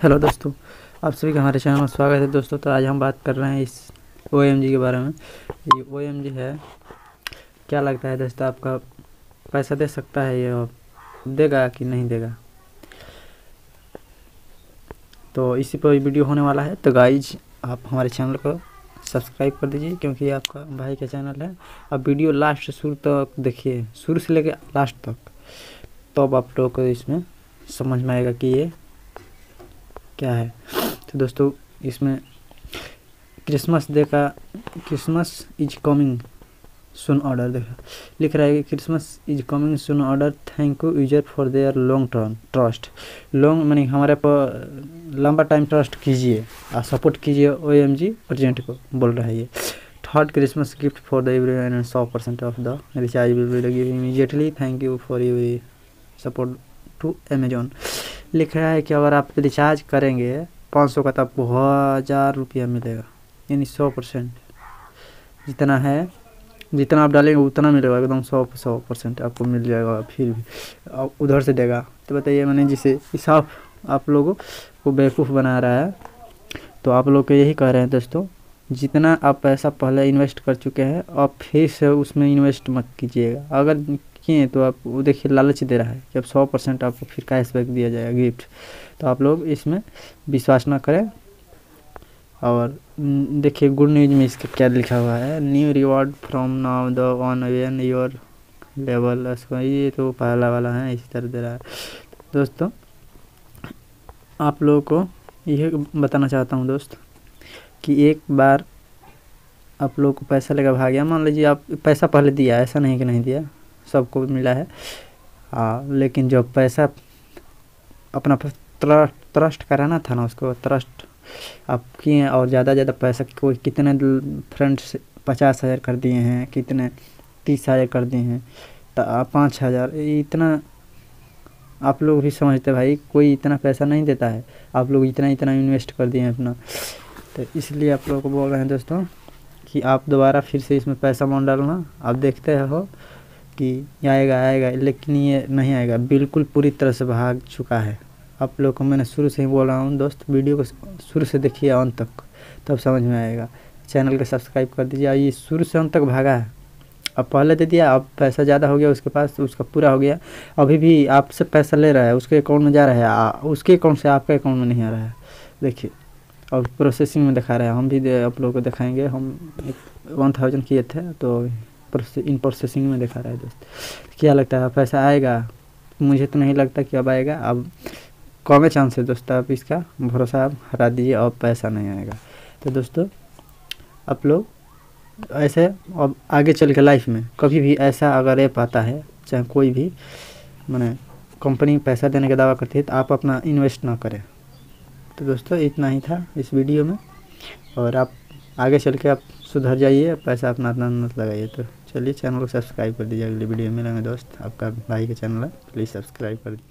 Hello दोस्तों, आप सभी का हमारे चैनल में स्वागत है दोस्तों। तो आज हम बात कर रहे हैं इस OMG के बारे में। ये OMG है, क्या लगता है दोस्तों, आपका पैसा दे सकता है ये, देगा कि नहीं देगा? तो इसी पर वीडियो होने वाला है। तो गाइज, आप हमारे चैनल को सब्सक्राइब कर दीजिए, क्योंकि ये आपका भाई का चैनल है। अब वीडियो लास्ट से शुरू तक देखिए, शुरू से लेकर लास्ट तक, तो अब आप लोगों को इसमें समझ में आएगा कि ये क्या है। तो दोस्तों, इसमें Christmas is coming soon order देखा लिख रहा है कि Christmas is coming soon order, thank you user for their long term trust. Long मानी हमारे पर लंबा टाइम ट्रस्ट कीजिए और सपोर्ट कीजिए OMG प्रेजेंट को, बोल रहा है ये। Third Christmas gift for the everyone and 100% of the recharge will be given immediately, thank you for your support to Amazon. लिख रहा है कि अगर आप रिचार्ज करेंगे 500 का तो आपको 1000 रुपया मिलेगा, यानी 100%। जितना है, जितना आप डालेंगे उतना मिलेगा, एकदम 100% आपको मिल जाएगा। फिर भी उधर से देगा तो बताइए, मैंने जिसे हिसाब आप लोगों को बेवकूफ़ बना रहा है। तो आप लोग को यही कह रहे हैं दोस्तों, जितना आप पैसा पहले इन्वेस्ट कर चुके हैं आप फिर से उसमें इन्वेस्ट मत कीजिएगा। अगर किए तो आप वो देखिए लालच दे रहा है कि अब 100% आपको फिर कैशबैक दिया जाएगा, गिफ्ट। तो आप लोग इसमें विश्वास ना करें। और देखिए गुड न्यूज़ में इसका क्या लिखा हुआ है, new reward from now the on even your level. ये तो पहला वाला है, इसी तरह दे रहा है। दोस्तों, आप लोगों को यह बताना चाहता हूँ दोस्त कि एक बार आप लोग को पैसा लेकर भाग गया, मान लीजिए आप पैसा पहले दिया, ऐसा नहीं कि नहीं दिया, सबको मिला है। लेकिन जब पैसा अपना ट्रस्ट कराना था ना, उसको ट्रस्ट आप किए और ज़्यादा पैसा, कोई कितने फ्रेंड्स 50,000 कर दिए हैं, कितने 30,000 कर दिए हैं, 5,000, इतना आप लोग भी समझते भाई, कोई इतना पैसा नहीं देता है। आप लोग इतना इन्वेस्ट कर दिए हैं अपना। तो इसलिए आप लोगों को बोल रहे हैं दोस्तों कि आप दोबारा फिर से इसमें पैसा मत डालना। आप देखते हो कि आएगा, लेकिन ये नहीं आएगा, बिल्कुल पूरी तरह से भाग चुका है। आप लोग को मैंने शुरू से ही बोल रहा हूँ दोस्त, वीडियो को शुरू से देखिए अंत तक, तब समझ में आएगा। चैनल को सब्सक्राइब कर दीजिए। ये शुरू से अंत तक भागा है। अब पहले दे दिया, अब पैसा ज़्यादा हो गया उसके पास, तो उसका पूरा हो गया। अभी भी आपसे पैसा ले रहा है, उसके अकाउंट में जा रहा है, उसके अकाउंट से आपके अकाउंट में नहीं आ रहा है। देखिए, और प्रोसेसिंग में दिखा रहा है। हम भी आप लोगों को दिखाएंगे। हम 1000 किए थे, तो इन प्रोसेसिंग में दिखा रहा है दोस्त। क्या लगता है पैसा आएगा? मुझे तो नहीं लगता कि अब आएगा। अब कम चांस है दोस्तों, आप इसका भरोसा आप हटा दीजिए, अब पैसा नहीं आएगा। तो दोस्तों, आप लोग ऐसे अब आगे चल के लाइफ में कभी भी ऐसा अगर ऐप आता है, चाहे कोई भी माने कंपनी पैसा देने का दावा करती है, तो आप अपना इन्वेस्ट ना करें। तो दोस्तों, इतना ही था इस वीडियो में। और आप आगे चल के आप सुधर जाइए, पैसा अपना मत लगाइए। तो चलिए, चैनल को सब्सक्राइब कर दीजिए। अगली वीडियो में मिलेंगे दोस्त। आपका भाई का चैनल है, प्लीज़ सब्सक्राइब कर दीजिए।